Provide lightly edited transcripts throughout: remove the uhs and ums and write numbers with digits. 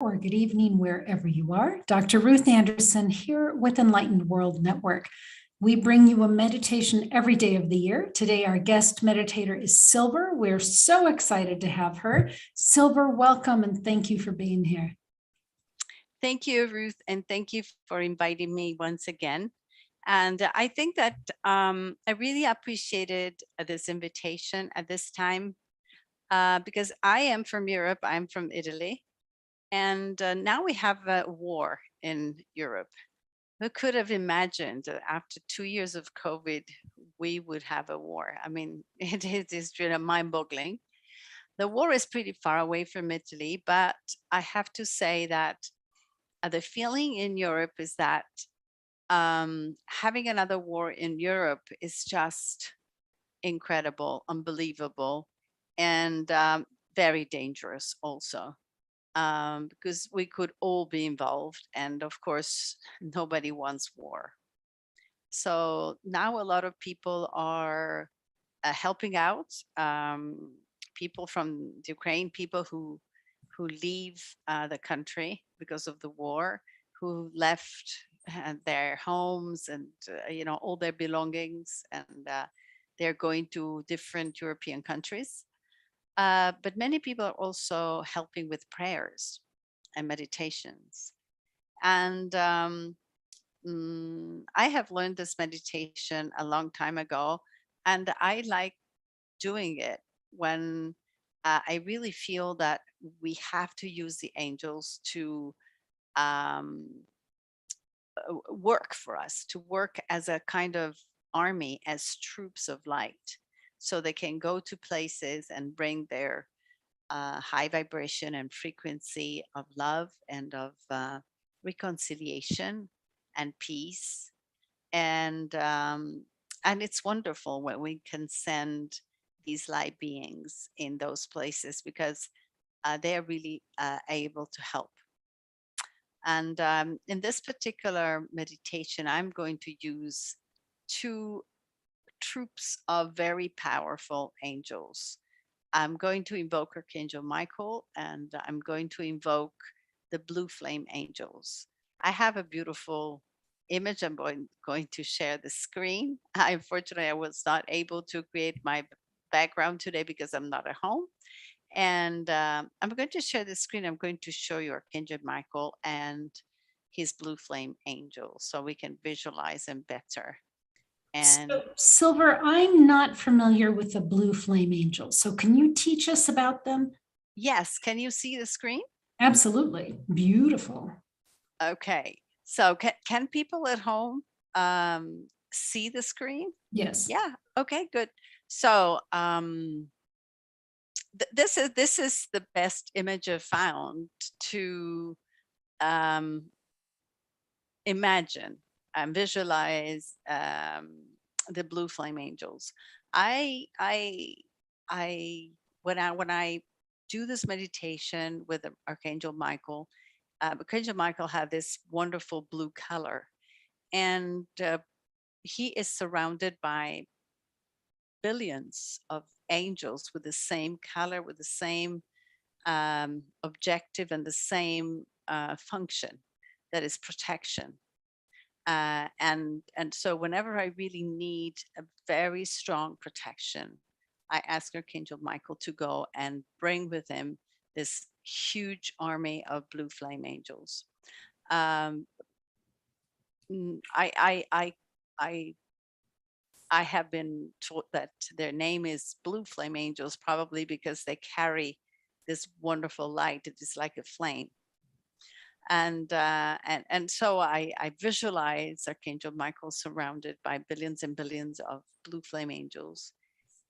or good evening, wherever you are. Dr. Ruth Anderson here with Enlightened World Network. We bring you a meditation every day of the year. Today, our guest meditator is Silver. We're so excited to have her. Silver, welcome and thank you for being here. Thank you, Ruth, and thank you for inviting me once again. And I think that I really appreciated this invitation at this time because I am from Europe. I'm from Italy. And now we have a war in Europe. Who could have imagined that after 2 years of COVID, we would have a war? I mean, it is really mind-boggling. The war is pretty far away from Italy, but I have to say that the feeling in Europe is that having another war in Europe is just incredible, unbelievable, and very dangerous also. Because we could all be involved. And of course, nobody wants war. So now a lot of people are helping out people from Ukraine, people who leave the country because of the war, who left their homes and all their belongings, and they're going to different European countries. But many people are also helping with prayers and meditations. And I have learned this meditation a long time ago, and I like doing it when I really feel that we have to use the angels to um, work for us, to work as a kind of army, as troops of light, so they can go to places and bring their high vibration and frequency of love and of reconciliation and peace. And it's wonderful when we can send these light beings in those places, because they are really able to help. And in this particular meditation, I'm going to use two troops of very powerful angels. I'm going to invoke Archangel Michael, and I'm going to invoke the blue flame angels. I have a beautiful image. I'm going to share the screen. Unfortunately, I was not able to create my background today because I'm not at home. And I'm going to share the screen. I'm going to show you Archangel Michael and his blue flame angels so we can visualize them better. And So, Silver, I'm not familiar with the blue flame angels. So can you teach us about them? yes, can you see the screen? Absolutely. Beautiful. Okay. So can people at home see the screen? Yes. Yeah. Okay, good. So this is the best image I've found to um, imagine and visualize the blue flame angels. I I I when I do this meditation with Archangel Michael, Archangel Michael had this wonderful blue color, and he is surrounded by billions of angels with the same color, with the same objective, and the same function, that is protection. And so whenever I really need a very strong protection, I ask Archangel Michael to go and bring with him this huge army of blue flame angels. Um, mm, I, I, I, I, I have been told that their name is blue flame angels, probably because they carry this wonderful light. It is like a flame. And so I visualize Archangel Michael surrounded by billions and billions of blue flame angels,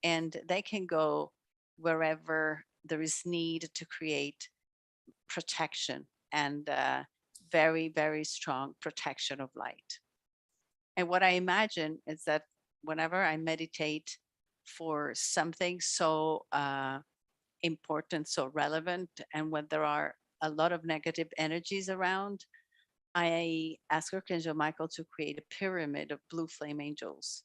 and they can go wherever there is need to create protection and very, very strong protection of light. And what I imagine is that whenever I meditate for something so important, so relevant, and when there are a lot of negative energies around, I ask Archangel Michael to create a pyramid of blue flame angels.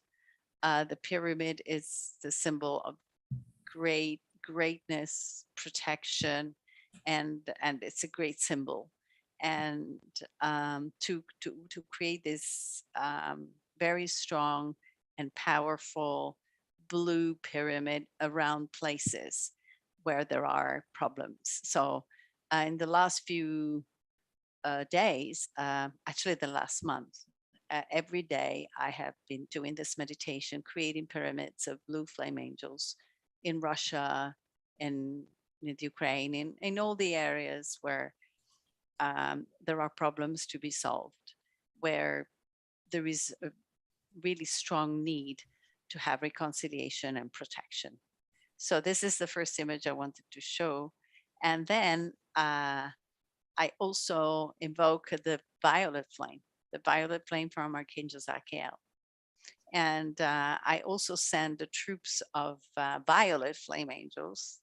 The pyramid is the symbol of greatness, protection, and it's a great symbol. And to create this very strong and powerful blue pyramid around places where there are problems. So in the last few days, actually the last month, every day I have been doing this meditation, creating pyramids of blue flame angels in Russia, in, in Ukraine, in all the areas where there are problems to be solved, where there is a really strong need to have reconciliation and protection. So this is the first image I wanted to show. And then I also invoke the violet flame from Archangel Zachiel. And I also send the troops of violet flame angels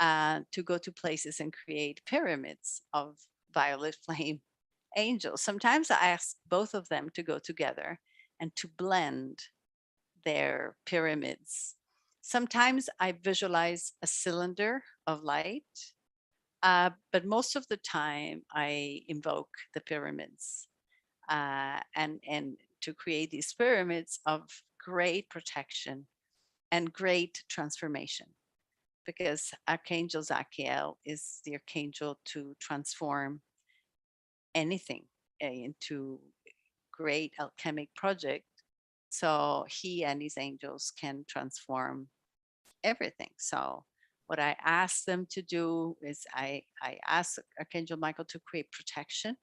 to go to places and create pyramids of violet flame angels. Sometimes I ask both of them to go together and to blend their pyramids. Sometimes I visualize a cylinder of light, but most of the time I invoke the pyramids and to create these pyramids of great protection and great transformation, because Archangel Zachiel is the archangel to transform anything into great alchemic project. So he and his angels can transform everything. So what I ask them to do is I ask Archangel Michael to create protection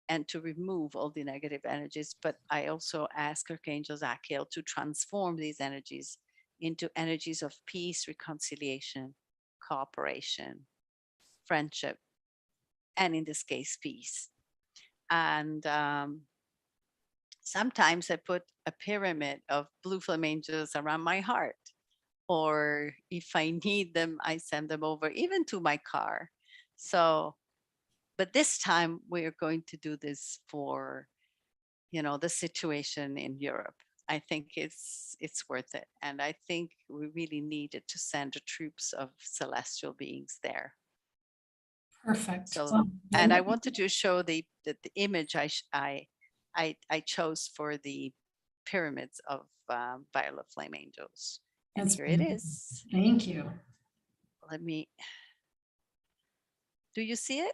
and to remove all the negative energies. But I also ask Archangel Zachiel to transform these energies into energies of peace, reconciliation, cooperation, friendship, and in this case, peace. And sometimes I put a pyramid of blue flame angels around my heart. Or if I need them, I send them over even to my car. So, but this time we are going to do this for, the situation in Europe. I think it's worth it. And I think we really needed to send the troops of celestial beings there. Perfect. So, Well, and I wanted to show the image I chose for the pyramids of violet flame angels. And that's here it beautiful. is. Thank you. Let me, do you see it?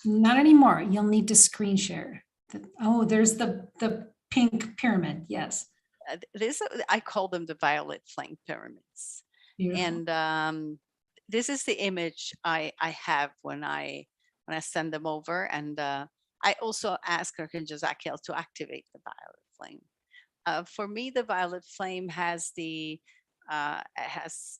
Not anymore. You'll need to screen share. Oh, there's the pink pyramid. Yes. I call them the violet flame pyramids. Beautiful. And this is the image I have when I send them over. And I also ask Archangel Zachiel to activate the violet flame. For me, the violet flame has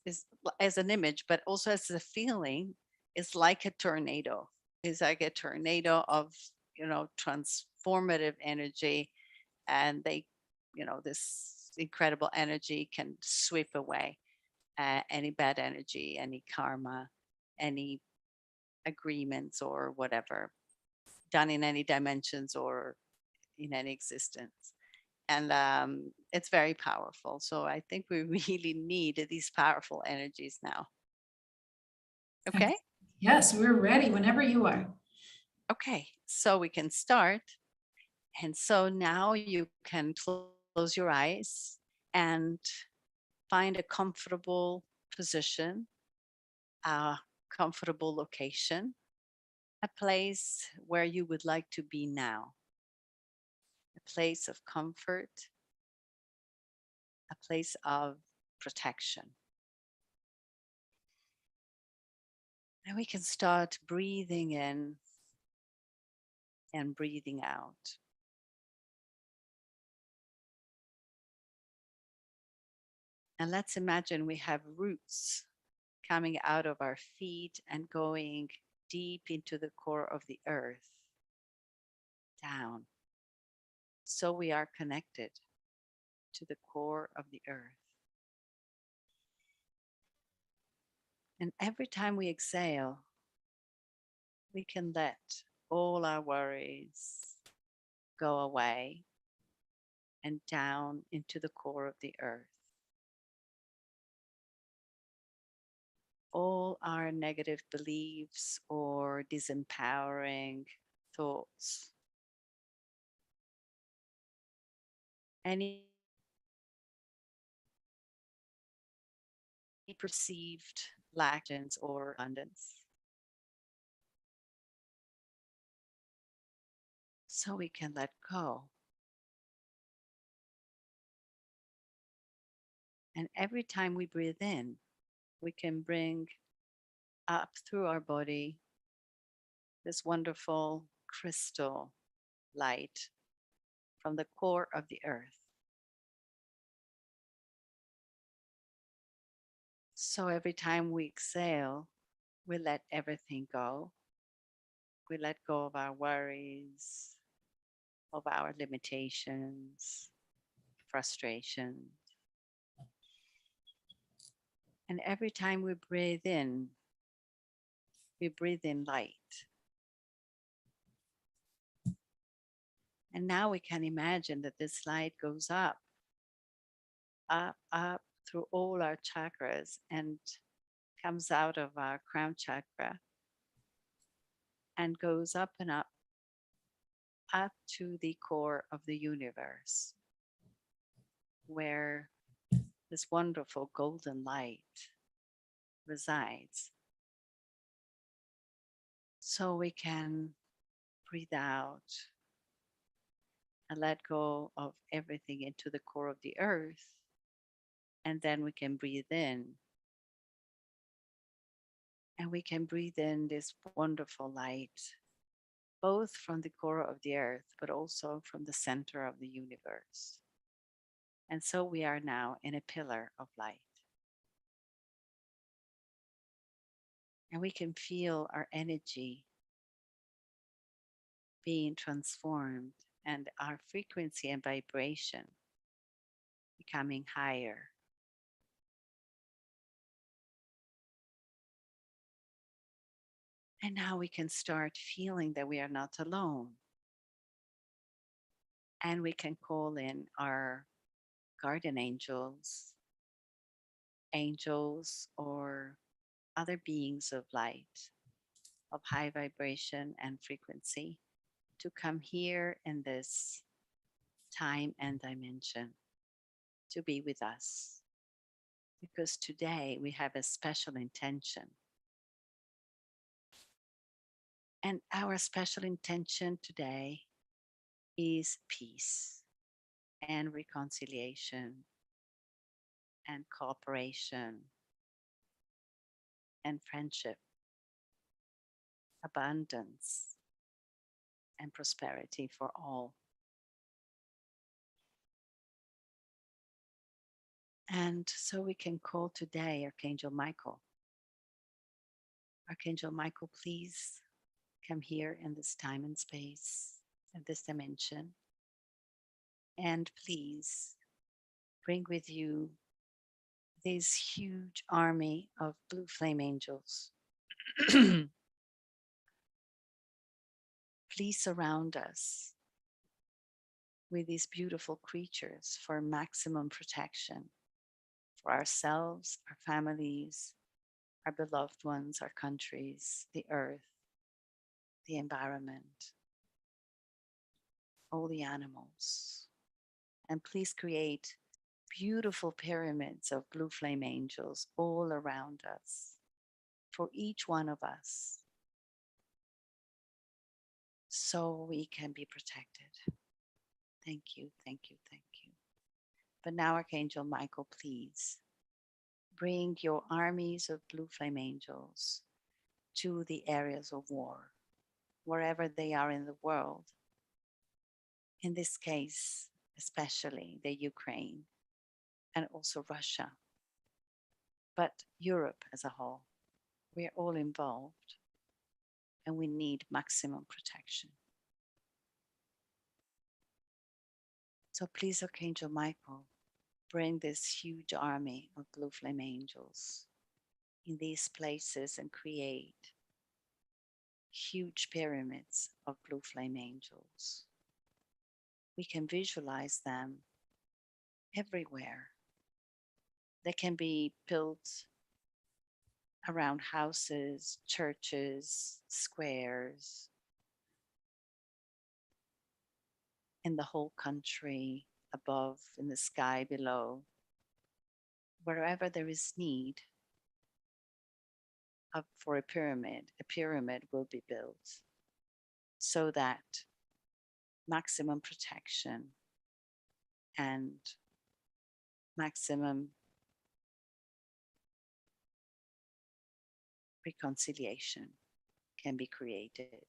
is as an image, but also as a feeling. It's like a tornado. It's like a tornado of transformative energy, and this incredible energy can sweep away any bad energy, any karma, any agreements or whatever done in any dimensions or in any existence. And it's very powerful. So I think we really need these powerful energies now. Okay. Yes, we're ready whenever you are. Okay. So we can start. And so now you can close your eyes and find a comfortable position, a comfortable location, a place where you would like to be now, a place of comfort, a place of protection. And we can start breathing in and breathing out. And let's imagine we have roots coming out of our feet and going deep into the core of the earth, down. So we are connected to the core of the earth. And every time we exhale, we can let all our worries go away and down into the core of the earth. all our negative beliefs or disempowering thoughts, any perceived lack or abundance. So we can let go. And every time we breathe in, we can bring up through our body this wonderful crystal light from the core of the earth. So every time we exhale, we let everything go. We let go of our worries, of our limitations, frustrations. And every time we breathe in light. And now we can imagine that this light goes up, up through all our chakras and comes out of our crown chakra and goes up and up to the core of the universe, where this wonderful golden light resides. So we can breathe out and let go of everything into the core of the earth. And then we can breathe in. And we can breathe in this wonderful light, both from the core of the earth, but also from the center of the universe. And so we are now in a pillar of light. And we can feel our energy being transformed and our frequency and vibration becoming higher. And now we can start feeling that we are not alone. And we can call in our guardian angels, or other beings of light, of high vibration and frequency, to come here in this time and dimension to be with us. Because today we have a special intention. And our special intention today is peace and reconciliation and cooperation and friendship, abundance and prosperity for all. And so we can call today Archangel Michael. Archangel Michael, please come here in this time and space, in this dimension. And please bring with you this huge army of blue flame angels. Please surround us with these beautiful creatures for maximum protection for ourselves, our families, our beloved ones, our countries, the earth, the environment, all the animals. And please create beautiful pyramids of blue flame angels all around us, for each one of us, so we can be protected. Thank you, thank you, thank you. But now, Archangel Michael, please bring your armies of blue flame angels to the areas of war, wherever they are in the world. In this case, especially the Ukraine and also Russia, but Europe as a whole. We are all involved and we need maximum protection. So please, Archangel Michael, bring this huge army of blue flame angels in these places and create huge pyramids of blue flame angels. We can visualize them everywhere. They can be built around houses, churches, squares, in the whole country, above, in the sky below, wherever there is need for a pyramid will be built so that maximum protection and maximum reconciliation can be created.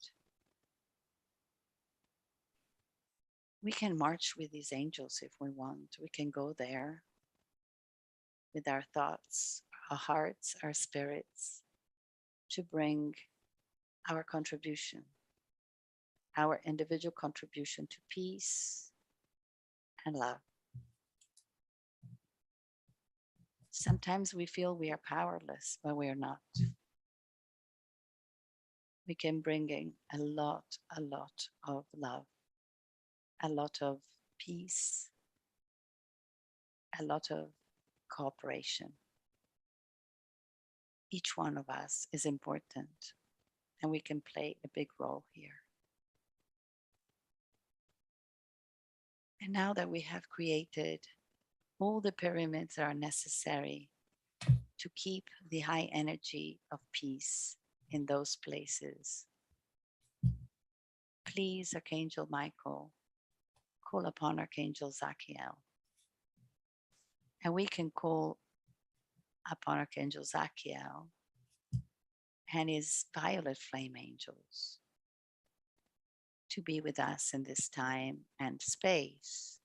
We can march with these angels if we want. We can go there with our thoughts, our hearts, our spirits to bring our contribution, our individual contribution to peace and love. Sometimes we feel we are powerless, but we are not. We can bring in a lot of love, a lot of peace, a lot of cooperation. Each one of us is important, and we can play a big role here. And now that we have created all the pyramids that are necessary to keep the high energy of peace in those places, please, Archangel Michael, call upon Archangel Zachiel. And we can call upon Archangel Zachiel and his violet flame angels to be with us in this time and space.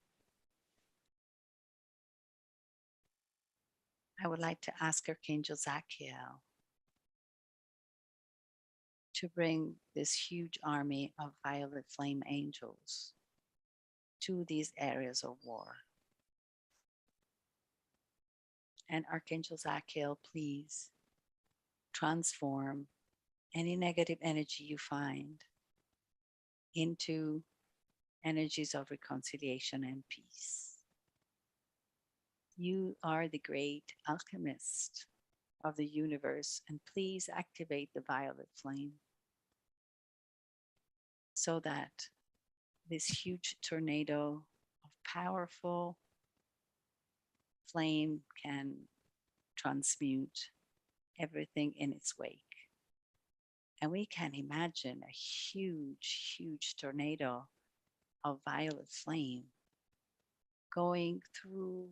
I would like to ask Archangel Zachiel to bring this huge army of violet flame angels to these areas of war. And Archangel Zachiel, please transform any negative energy you find into energies of reconciliation and peace. You are the great alchemist of the universe, and please activate the violet flame so that this huge tornado of powerful flame can transmute everything in its wake. And we can imagine a huge tornado of violet flame going through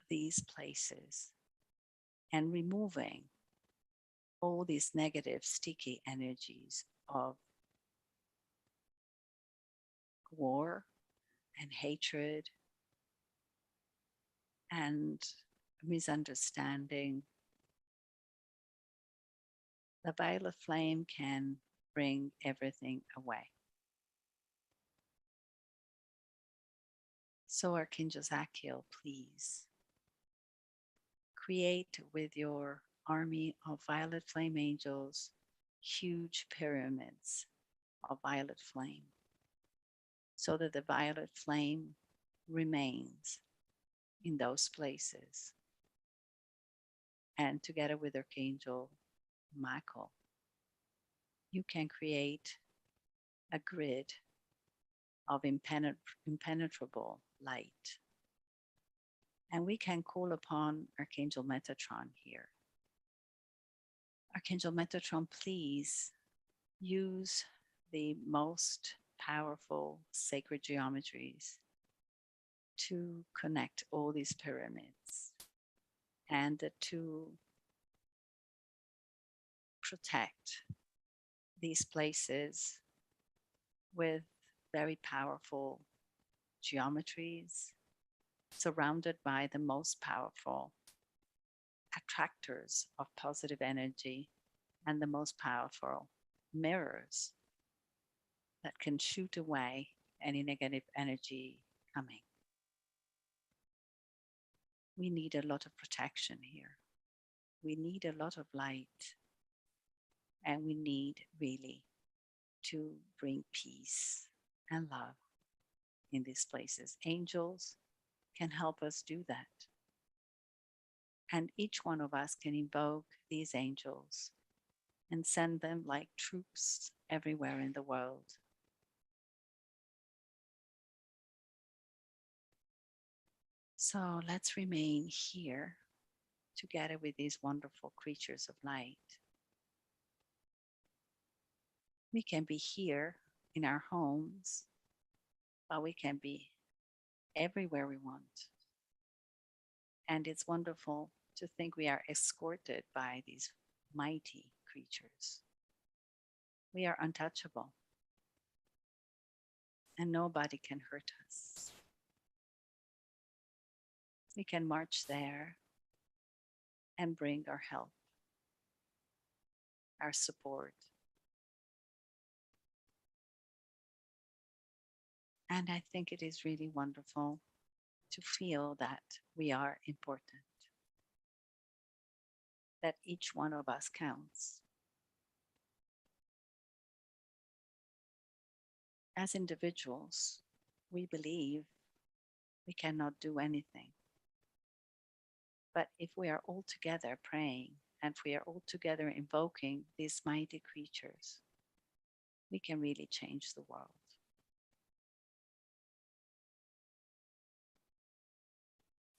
these places and removing all these negative, sticky energies of war and hatred and misunderstanding. The violet flame can bring everything away. So Archangel Zachiel, please create with your army of violet flame angels huge pyramids of violet flame so that the violet flame remains in those places. And together with Archangel Michael, you can create a grid of impenetrable light. And we can call upon Archangel Metatron here. Archangel Metatron, please use the most powerful sacred geometries to connect all these pyramids and to protect these places with very powerful geometries surrounded by the most powerful attractors of positive energy and the most powerful mirrors that can shoot away any negative energy coming. We need a lot of protection here. We need a lot of light, and we need really to bring peace and love in these places. Angels can help us do that. And each one of us can invoke these angels and send them like troops everywhere in the world. So let's remain here together with these wonderful creatures of light. We can be here in our homes, but we can be everywhere we want. And it's wonderful to think we are escorted by these mighty creatures. We are untouchable, and nobody can hurt us. We can march there and bring our help, our support. And I think it is really wonderful to feel that we are important, that each one of us counts. As individuals, we believe we cannot do anything. But if we are all together praying and if we are all together invoking these mighty creatures, we can really change the world.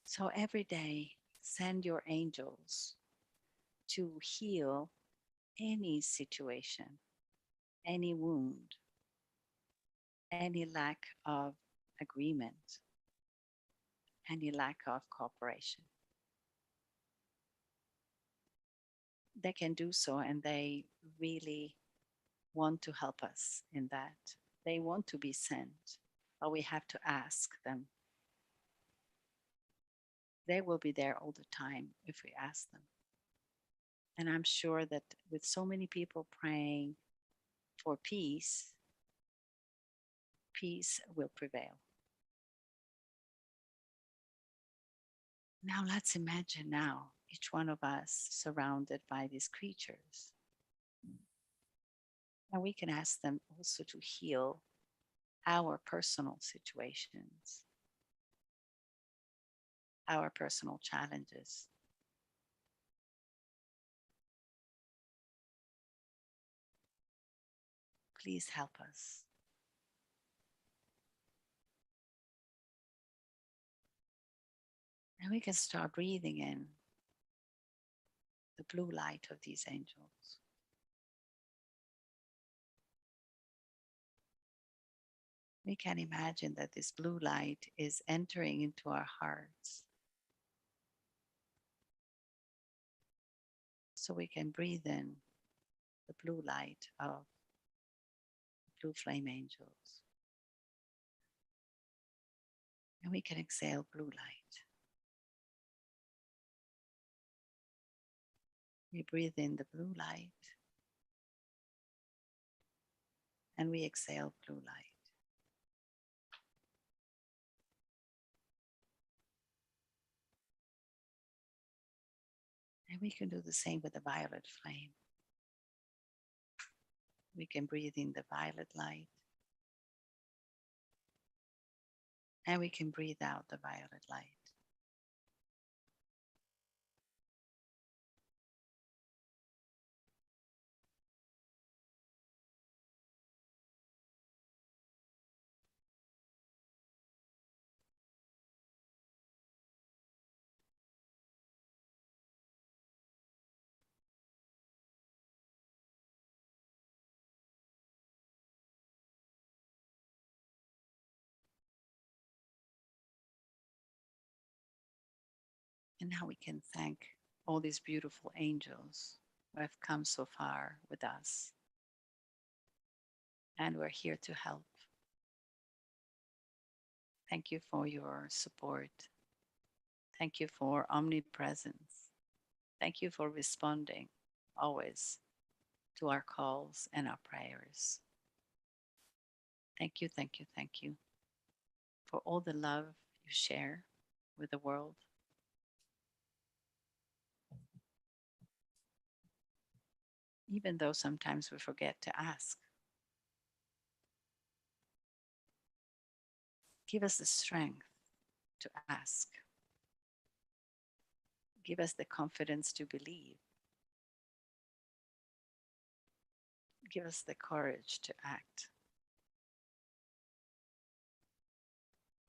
So every day, send your angels to heal any situation, any wound, any lack of agreement, any lack of cooperation. They can do so, and they really want to help us in that. They want to be sent, but we have to ask them. They will be there all the time if we ask them. And I'm sure that with so many people praying for peace, peace will prevail. Now let's imagine now each one of us surrounded by these creatures. And we can ask them also to heal our personal situations, our personal challenges. Please help us. And we can start breathing in the blue light of these angels. We can imagine that this blue light is entering into our hearts. So we can breathe in the blue light of blue flame angels. And we can exhale blue light. We breathe in the blue light and we exhale blue light. And we can do the same with the violet flame. We can breathe in the violet light and we can breathe out the violet light. And now we can thank all these beautiful angels who have come so far with us. And we're here to help. Thank you for your support. Thank you for omnipresence. Thank you for responding always to our calls and our prayers. Thank you, thank you, thank you for all the love you share with the world. Even though sometimes we forget to ask. Give us the strength to ask. Give us the confidence to believe. Give us the courage to act.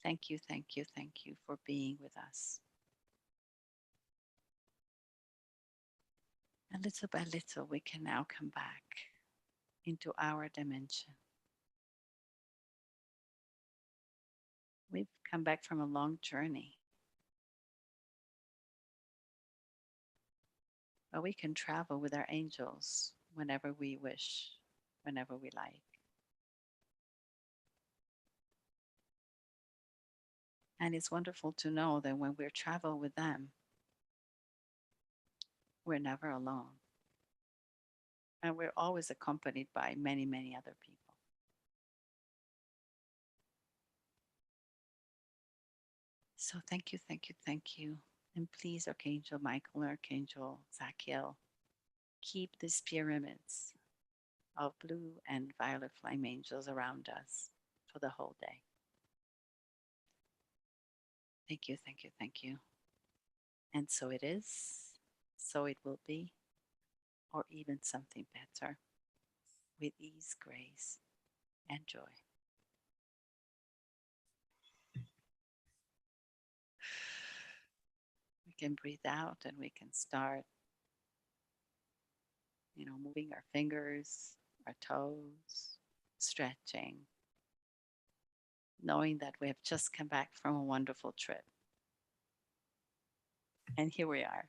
Thank you, thank you, thank you for being with us. And little by little, we can now come back into our dimension. We've come back from a long journey, but we can travel with our angels whenever we wish, whenever we like. And it's wonderful to know that when we travel with them, we're never alone. And we're always accompanied by many, many other people. So thank you, thank you, thank you. And please, Archangel Michael and Archangel Zachiel, keep these pyramids of blue and violet flame angels around us for the whole day. Thank you, thank you, thank you. And so it is, so it will be, or even something better, with ease, grace, and joy. We can breathe out and we can start, moving our fingers, our toes, stretching, knowing that we have just come back from a wonderful trip. And here we are.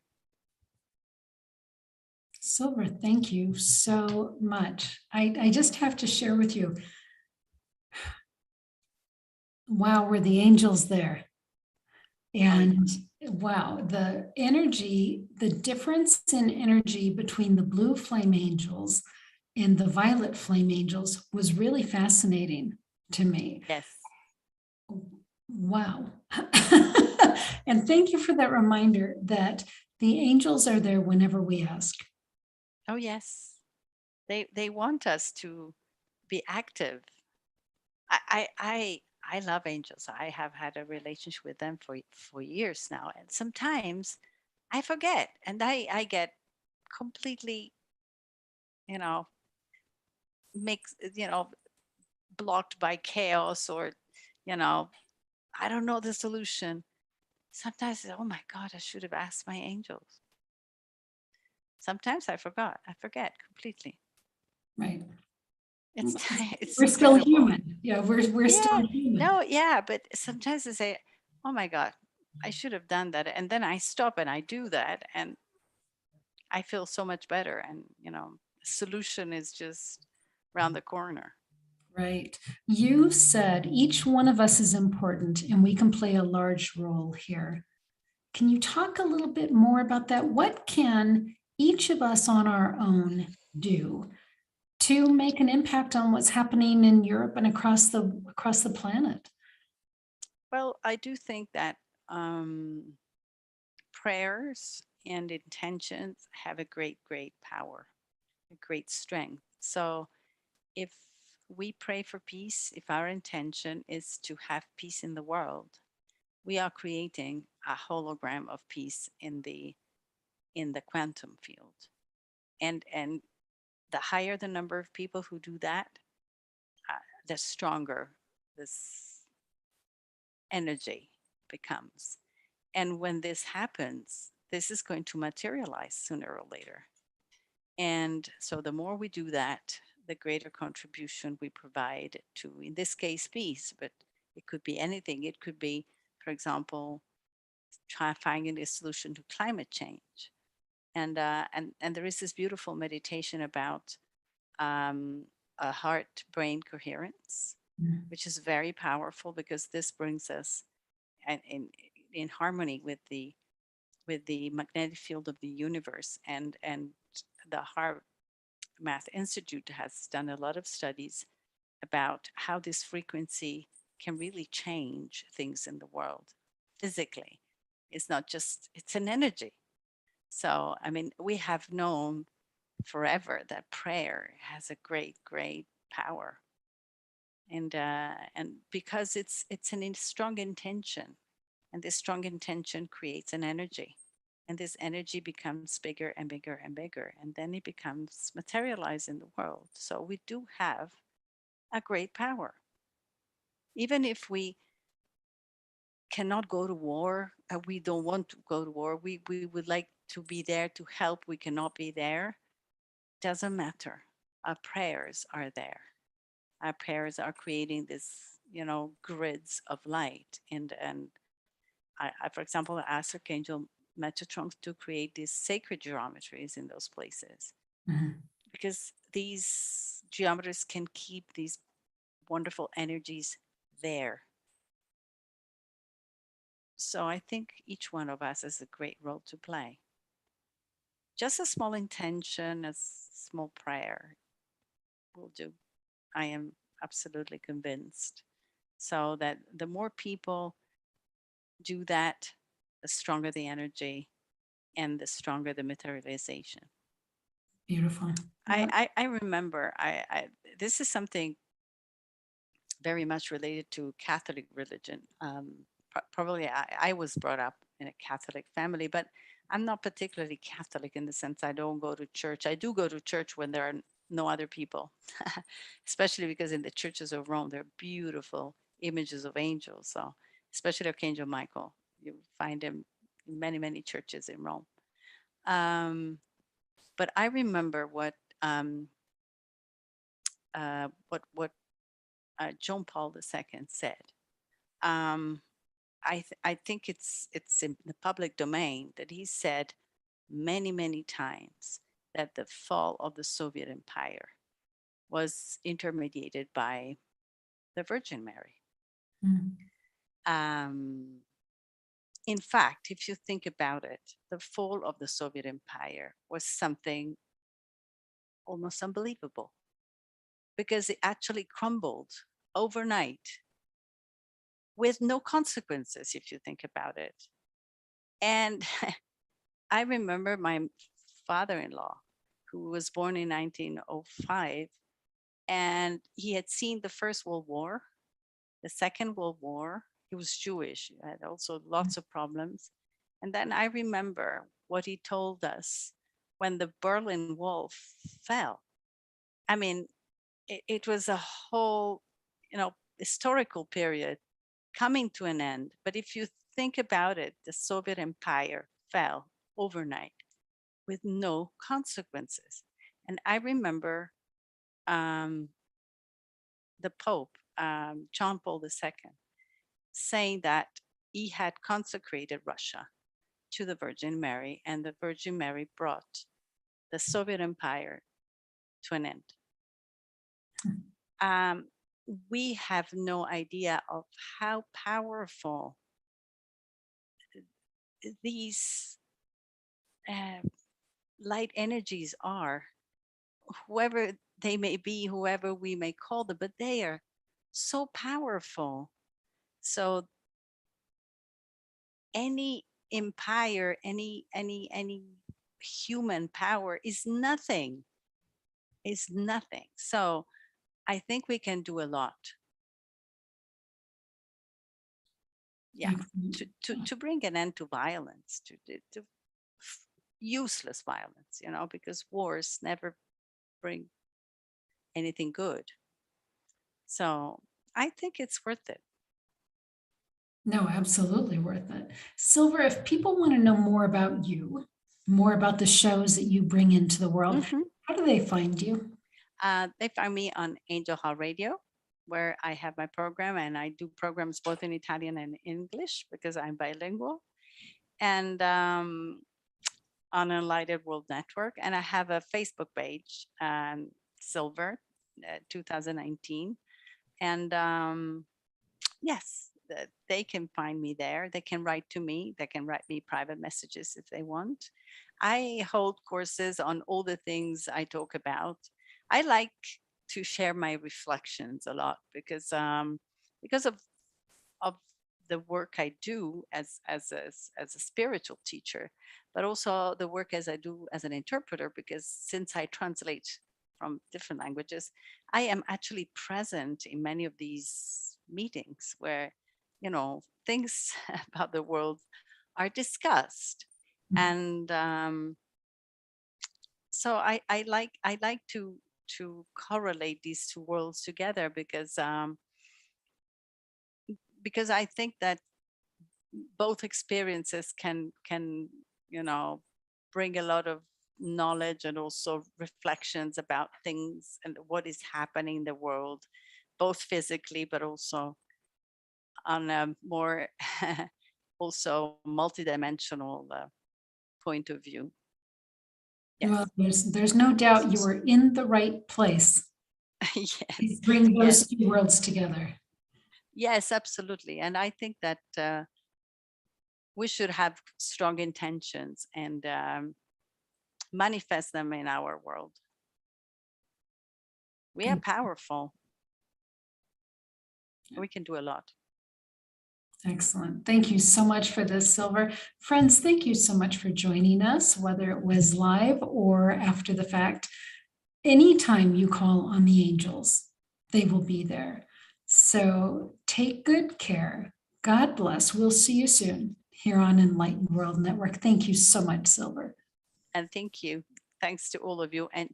Silver, thank you so much. I just have to share with you. Wow, were the angels there? And wow, the energy, the difference in energy between the blue flame angels and the violet flame angels was really fascinating to me. Yes. Wow. And thank you for that reminder that the angels are there whenever we ask. Oh, yes. They want us to be active. I love angels. I have had a relationship with them for years now. And sometimes I forget and I get completely, mixed, blocked by chaos or, I don't know the solution. Sometimes, oh my God, I should have asked my angels. Sometimes I forget completely. Right. It's we're still incredible. human. Yeah, we're still human. No, yeah, but sometimes I say, oh my God, I should have done that. And then I stop and I do that and I feel so much better. And, solution is just around the corner. Right. You said each one of us is important and we can play a large role here. Can you talk a little bit more about that? What can each of us on our own do to make an impact on what's happening in Europe and across the planet? Well, I do think that prayers and intentions have a great, great power, a great strength. So if we pray for peace, if our intention is to have peace in the world, we are creating a hologram of peace in the quantum field. And the higher the number of people who do that, the stronger this energy becomes. And when this happens, this is going to materialize sooner or later. And so the more we do that, the greater contribution we provide to, in this case, peace, but it could be anything. It could be, for example, try finding a solution to climate change. And there is this beautiful meditation about a heart-brain coherence, which is very powerful because this brings us in harmony with the magnetic field of the universe. And the Heart Math Institute has done a lot of studies about how this frequency can really change things in the world physically. It's not just, it's an energy. So, I mean, we have known forever that prayer has a great, great power. And because it's strong intention, and this strong intention creates an energy. And this energy becomes bigger and bigger and bigger. And then it becomes materialized in the world. So we do have a great power. Even if we cannot go to war, we don't want to go to war, we would like to be there to help, we cannot be there, doesn't matter. Our prayers are there. Our prayers are creating this, grids of light. And I, for example, asked Archangel Metatron to create these sacred geometries in those places, Mhm. because these geometries can keep these wonderful energies there. So I think each one of us has a great role to play. Just a small intention, a small prayer will do. I am absolutely convinced. So that the more people do that, the stronger the energy and the stronger the materialization. Beautiful. Yeah. I remember this is something very much related to Catholic religion. Probably I was brought up in a Catholic family, but I'm not particularly Catholic in the sense I don't go to church. I do go to church when there are no other people, especially because in the churches of Rome, there are beautiful images of angels. So, especially Archangel Michael, you find him in many, many churches in Rome. But I remember what John Paul II said. Um, I think it's in the public domain that he said many, many times that the fall of the Soviet Empire was intermediated by the Virgin Mary. Mm. Um, in fact, if you think about it, the fall of the Soviet Empire was something almost unbelievable, because it actually crumbled overnight with no consequences, if you think about it. And I remember my father-in-law, who was born in 1905, and he had seen the First World War, the Second World War. He was Jewish, he had also lots of problems. And then I remember what he told us when the Berlin Wall fell. I mean, it was a whole, historical period coming to an end. But if you think about it, the Soviet Empire fell overnight with no consequences. And I remember um, the Pope, John Paul II, saying that he had consecrated Russia to the Virgin Mary, and the Virgin Mary brought the Soviet Empire to an end. Um, we have no idea of how powerful these uh, light energies are, whoever they may be, whoever we may call them, but they are so powerful. So any empire, any human power is nothing. So I think we can do a lot. Yeah, to bring an end to violence, to useless violence, because wars never bring anything good. So I think it's worth it. No, absolutely worth it. Silver, if people want to know more about you, more about the shows that you bring into the world, how do they find you? They find me on Angel Hall Radio, where I have my program, and I do programs both in Italian and English because I'm bilingual, and on Enlightened World Network. And I have a Facebook page, Silver 2019. And yes, they can find me there. They can write to me. They can write me private messages if they want. I hold courses on all the things I talk about. I like to share my reflections a lot because of the work I do as a spiritual teacher, but also the work as I do as an interpreter, because since I translate from different languages, I am actually present in many of these meetings where, things about the world are discussed. And so I like to correlate these two worlds together because I think that both experiences can bring a lot of knowledge and also reflections about things and what is happening in the world, both physically but also on a more also multidimensional point of view. Well, Yes. there's no doubt you were in the right place. Yes. Bring those Yes. two worlds together. Yes, absolutely. And I think that we should have strong intentions and manifest them in our world. We are powerful. We can do a lot. Excellent. Thank you so much for this, Silver. Friends, thank you so much for joining us, whether it was live or after the fact. Anytime you call on the angels, they will be there. So take good care. God bless. We'll see you soon here on Enlightened World Network. Thank you so much, Silver. And thank you. Thanks to all of you. And